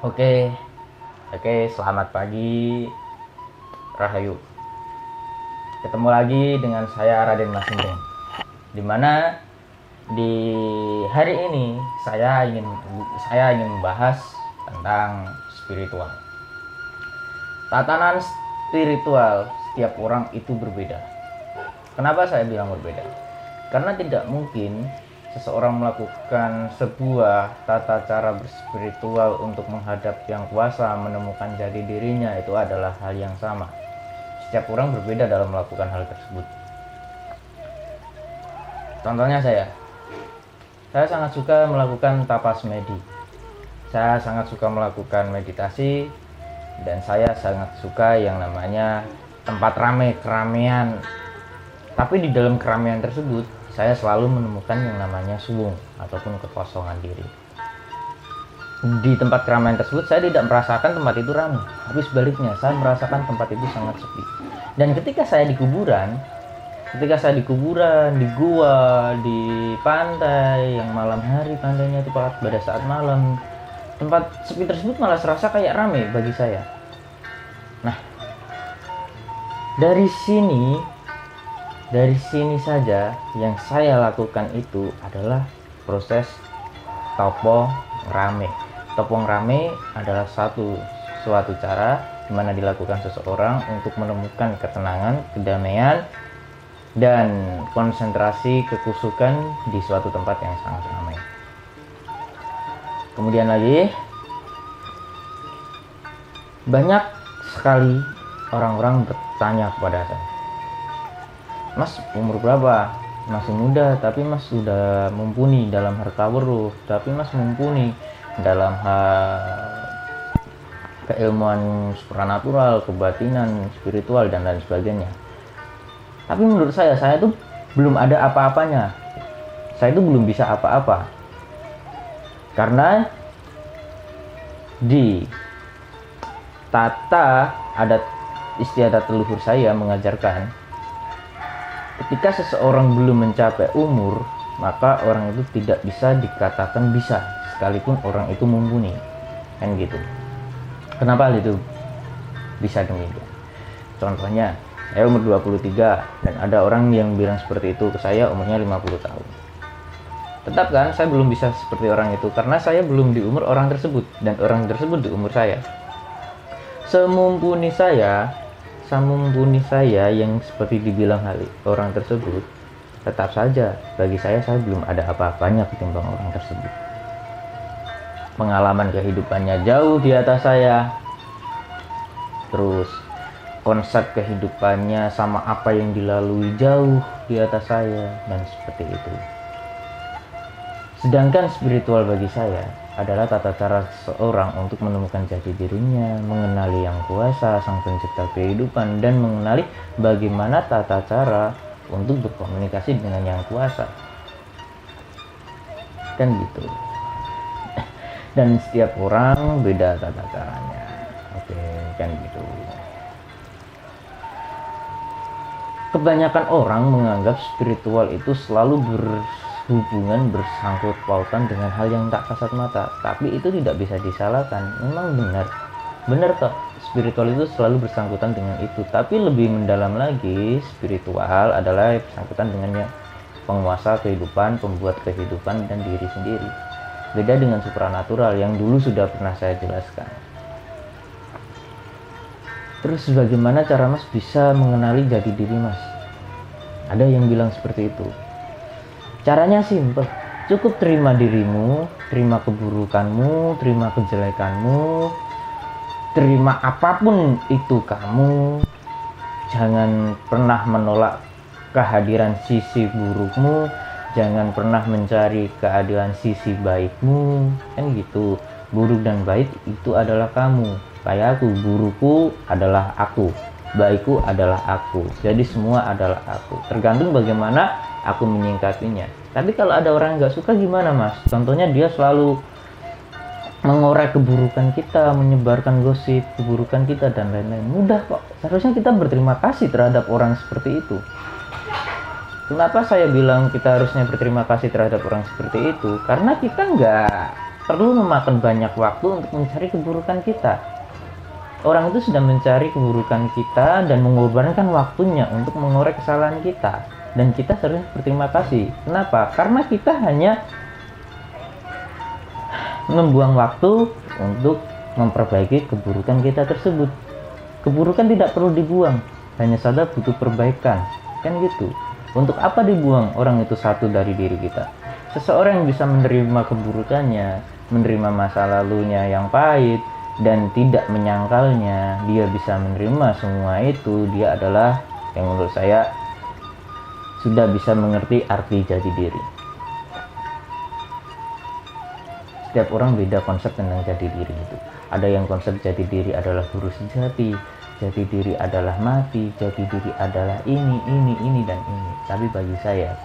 Oke, selamat pagi, Rahayu. Ketemu lagi dengan saya Raden Masindeng. Dimana di hari ini saya ingin membahas tentang spiritual. Tatanan spiritual setiap orang itu berbeda. Kenapa saya bilang berbeda? Karena tidak mungkin seseorang melakukan sebuah tata cara berspiritual untuk menghadap yang kuasa, menemukan jati dirinya, itu adalah hal yang sama. Setiap orang berbeda dalam melakukan hal tersebut. Contohnya saya sangat suka melakukan tapas medi. Saya sangat suka melakukan meditasi, dan saya sangat suka yang namanya tempat ramai, keramaian. Tapi di dalam keramaian tersebut saya selalu menemukan yang namanya suwung ataupun kekosongan diri. Di tempat keramaian tersebut saya tidak merasakan tempat itu ramai, tapi sebaliknya saya merasakan tempat itu sangat sepi. Dan ketika saya di kuburan, di gua, di pantai yang malam hari, pantainya itu pada saat malam, tempat sepi tersebut malah serasa kayak ramai bagi saya. Nah, dari sini saja yang saya lakukan itu adalah proses topong rame. Topong rame adalah suatu cara di mana dilakukan seseorang untuk menemukan ketenangan, kedamaian, dan konsentrasi kekusukan di suatu tempat yang sangat ramai. Kemudian lagi, banyak sekali orang-orang bertanya kepada saya, "Mas umur berapa?" "Masih muda, tapi Mas sudah mumpuni dalam harta weruh, tapi Mas mumpuni dalam hal keilmuan supranatural, kebatinan, spiritual, dan lain sebagainya." Tapi menurut saya itu belum ada apa-apanya. Saya itu belum bisa apa-apa. Karena di tata adat istiadat leluhur saya mengajarkan, ketika seseorang belum mencapai umur, maka orang itu tidak bisa dikatakan bisa, sekalipun orang itu mumpuni. Kan gitu. Kenapa hal itu bisa demikian? Contohnya, saya umur 23 dan ada orang yang bilang seperti itu ke saya umurnya 50 tahun. Tetap kan saya belum bisa seperti orang itu karena saya belum di umur orang tersebut dan orang tersebut di umur saya. Semumpuni saya yang seperti dibilang orang tersebut, tetap saja bagi saya belum ada apa-apanya ketimbang orang tersebut. Pengalaman kehidupannya jauh di atas saya, terus konsep kehidupannya sama apa yang dilalui jauh di atas saya, dan seperti itu. Sedangkan spiritual bagi saya adalah tata cara seseorang untuk menemukan jati dirinya, mengenali yang kuasa, sang pencipta kehidupan, dan mengenali bagaimana tata cara untuk berkomunikasi dengan yang kuasa. Kan gitu. Dan setiap orang beda tata caranya. Oke, kan gitu. Kebanyakan orang menganggap spiritual itu selalu berhubungan, bersangkut pautan dengan hal yang tak kasat mata, tapi itu tidak bisa disalahkan. Memang benar toh, spiritual itu selalu bersangkutan dengan itu, tapi lebih mendalam lagi, spiritual adalah bersangkutan dengan penguasa kehidupan, pembuat kehidupan, dan diri sendiri. Beda dengan supranatural yang dulu sudah pernah saya jelaskan. Terus bagaimana cara Mas bisa mengenali jati diri Mas? Ada yang bilang seperti itu. Caranya simpel. Cukup terima dirimu, terima keburukanmu, terima kejelekanmu, terima apapun itu kamu. Jangan pernah menolak kehadiran sisi burukmu, jangan pernah mencari keadilan sisi baikmu. Kan gitu. Buruk dan baik itu adalah kamu. Kayak aku, burukku adalah aku, baikku adalah aku. Jadi semua adalah aku. Tergantung bagaimana aku menyingkapinya. Tapi kalau ada orang yang gak suka gimana Mas? Contohnya dia selalu mengorek keburukan kita, menyebarkan gosip keburukan kita, dan lain-lain. Mudah kok. Seharusnya kita berterima kasih terhadap orang seperti itu. Kenapa saya bilang kita harusnya berterima kasih terhadap orang seperti itu? Karena kita nggak perlu memakan banyak waktu untuk mencari keburukan kita. Orang itu sudah mencari keburukan kita dan mengorbankan waktunya untuk mengorek kesalahan kita. Dan kita seharusnya berterima kasih. Kenapa? Karena kita hanya membuang waktu untuk memperbaiki keburukan kita tersebut. Keburukan tidak perlu dibuang, hanya saja butuh perbaikan. Kan gitu. Untuk apa dibuang orang itu satu dari diri kita? Seseorang yang bisa menerima keburukannya, menerima masa lalunya yang pahit, dan tidak menyangkalnya, dia bisa menerima semua itu, dia adalah yang menurut saya sudah bisa mengerti arti jati diri. Setiap orang beda konsep tentang jati diri itu. Ada yang konsep jati diri adalah guru sejati, jati diri adalah mati, jati diri adalah ini, dan ini. Tapi bagi saya,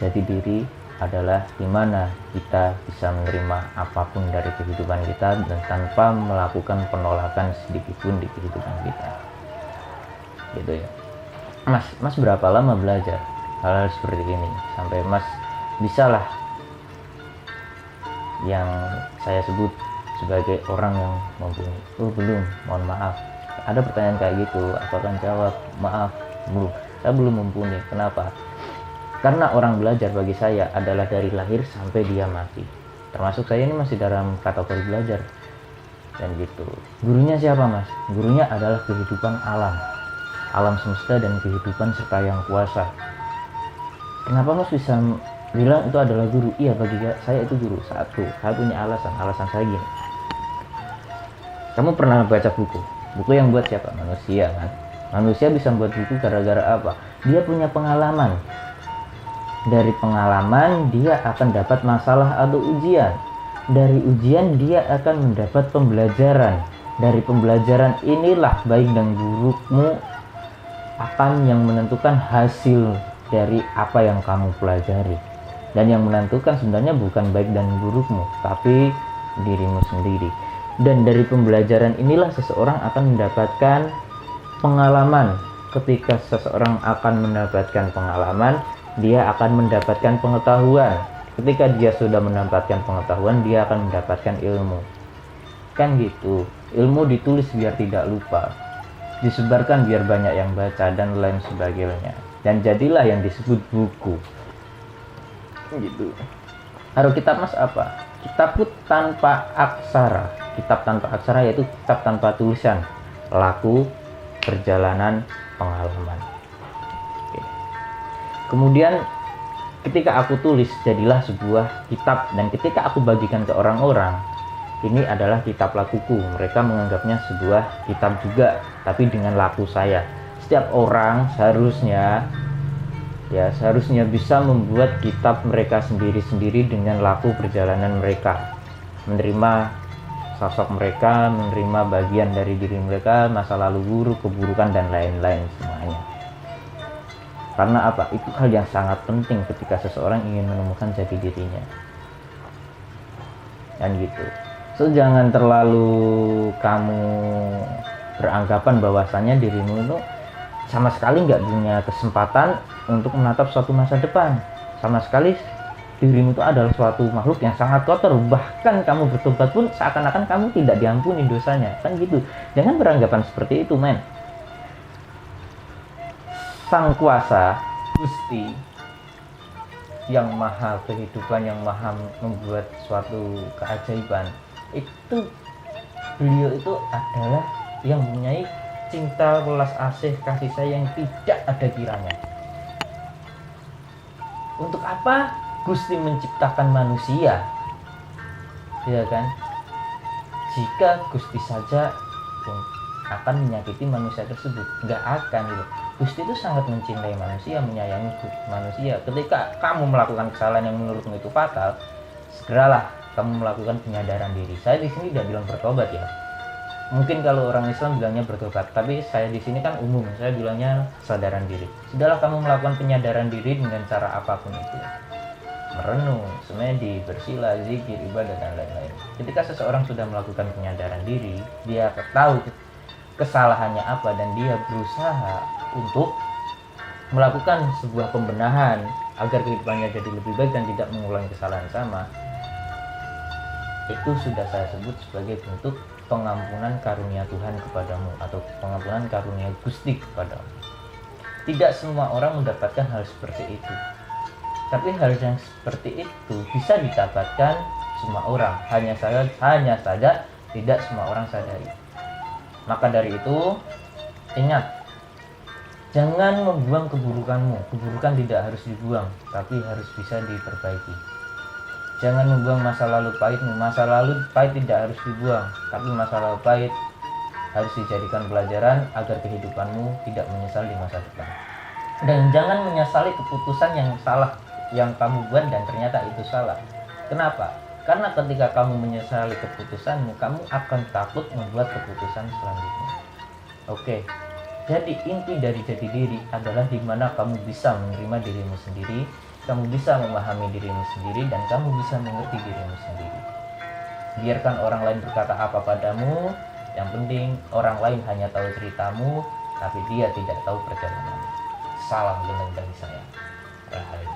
jati diri adalah dimana kita bisa menerima apapun dari kehidupan kita dan tanpa melakukan penolakan sedikit pun di kehidupan kita. Gitu ya. Mas berapa lama belajar hal-hal seperti ini sampai Mas bisalah yang saya sebut sebagai orang yang mumpuni? Oh belum, mohon maaf. Ada pertanyaan kayak gitu, aku akan jawab, maaf, belum. Saya belum mumpuni. Kenapa? Karena orang belajar bagi saya adalah dari lahir sampai dia mati. Termasuk saya ini masih dalam kategori belajar. Dan gitu. Gurunya siapa, Mas? Gurunya adalah kehidupan alam. Alam semesta dan kehidupan serta yang kuasa. Kenapa Mas bisa bilang itu adalah guru? Iya, bagi saya itu guru. Satu, saya punya alasan saya gini. Kamu pernah baca buku yang buat siapa? Manusia kan. Manusia bisa membuat buku gara-gara apa? Dia punya pengalaman. Dari pengalaman dia akan dapat masalah atau ujian. Dari ujian dia akan mendapat pembelajaran. Dari pembelajaran inilah baik dan burukmu akan yang menentukan hasil dari apa yang kamu pelajari. Dan yang menentukan sebenarnya bukan baik dan burukmu, tapi dirimu sendiri. Dan dari pembelajaran inilah seseorang akan mendapatkan pengalaman. Ketika seseorang akan mendapatkan pengalaman, dia akan mendapatkan pengetahuan. Ketika dia sudah mendapatkan pengetahuan, dia akan mendapatkan ilmu. Kan gitu. Ilmu ditulis biar tidak lupa, disebarkan biar banyak yang baca, dan lain sebagainya. Dan jadilah yang disebut buku. Gitu. Harus kitab Mas apa? Kitab tanpa aksara. Kitab tanpa aksara yaitu kitab tanpa tulisan, laku, perjalanan, pengalaman. Oke. Kemudian ketika aku tulis jadilah sebuah kitab, dan ketika aku bagikan ke orang-orang, ini adalah kitab lakuku. Mereka menganggapnya sebuah kitab juga, tapi dengan laku saya. Setiap orang seharusnya bisa membuat kitab mereka sendiri-sendiri dengan laku perjalanan mereka, menerima sosok mereka, menerima bagian dari diri mereka, masa lalu buruk, keburukan, dan lain-lain semuanya. Karena apa? Itu hal yang sangat penting ketika seseorang ingin menemukan jati dirinya. Dan gitu. So, jangan terlalu kamu beranggapan bahwasannya dirimu itu sama sekali nggak punya kesempatan untuk menatap suatu masa depan. Sama sekali dirimu itu adalah suatu makhluk yang sangat kotor. Bahkan kamu bertobat pun seakan-akan kamu tidak diampuni dosanya. Kan gitu. Jangan beranggapan seperti itu, men. Sang kuasa, Gusti, yang maha kehidupan, yang maha membuat suatu keajaiban, itu beliau itu adalah yang mempunyai cinta, welas asih, kasih sayang tidak ada kiranya. Untuk apa Gusti menciptakan manusia? Ya kan? Jika Gusti saja akan menyakiti manusia tersebut, nggak akan gitu. Gusti itu sangat mencintai manusia, menyayangi manusia. Ketika kamu melakukan kesalahan yang menurutmu itu fatal, segeralah kamu melakukan penyadaran diri. Saya di sini tidak bilang bertobat ya. Mungkin kalau orang Islam bilangnya bertobat, tapi saya di sini kan umum, saya bilangnya kesadaran diri. Sudahlah kamu melakukan penyadaran diri dengan cara apapun itu. Merenung, semedi, bersila, zikir, ibadah, dan lain-lain. Ketika seseorang sudah melakukan penyadaran diri, dia tahu kesalahannya apa dan dia berusaha untuk melakukan sebuah pembenahan agar kehidupannya jadi lebih baik dan tidak mengulangi kesalahan sama. Itu sudah saya sebut sebagai bentuk pengampunan karunia Tuhan kepadamu atau pengampunan karunia Gusti kepadamu. Tidak semua orang mendapatkan hal seperti itu. Tapi hal yang seperti itu bisa didapatkan semua orang, hanya saja tidak semua orang sadari. Maka dari itu, ingat, jangan membuang keburukanmu. Keburukan tidak harus dibuang, tapi harus bisa diperbaiki. Jangan membuang masa lalu pahitmu. Masa lalu pahit tidak harus dibuang, tapi masa lalu pahit harus dijadikan pelajaran agar kehidupanmu tidak menyesal di masa depan. Dan jangan menyesali keputusan yang salah yang kamu buat dan ternyata itu salah. Kenapa? Karena ketika kamu menyesali keputusanmu, kamu akan takut membuat keputusan selanjutnya. Oke, jadi inti dari jati diri adalah di mana kamu bisa menerima dirimu sendiri, kamu bisa memahami dirimu sendiri, dan kamu bisa mengerti dirimu sendiri. Biarkan orang lain berkata apa padamu, yang penting orang lain hanya tahu ceritamu, tapi dia tidak tahu perjalananmu. Salam geneng dari saya, Rahayu.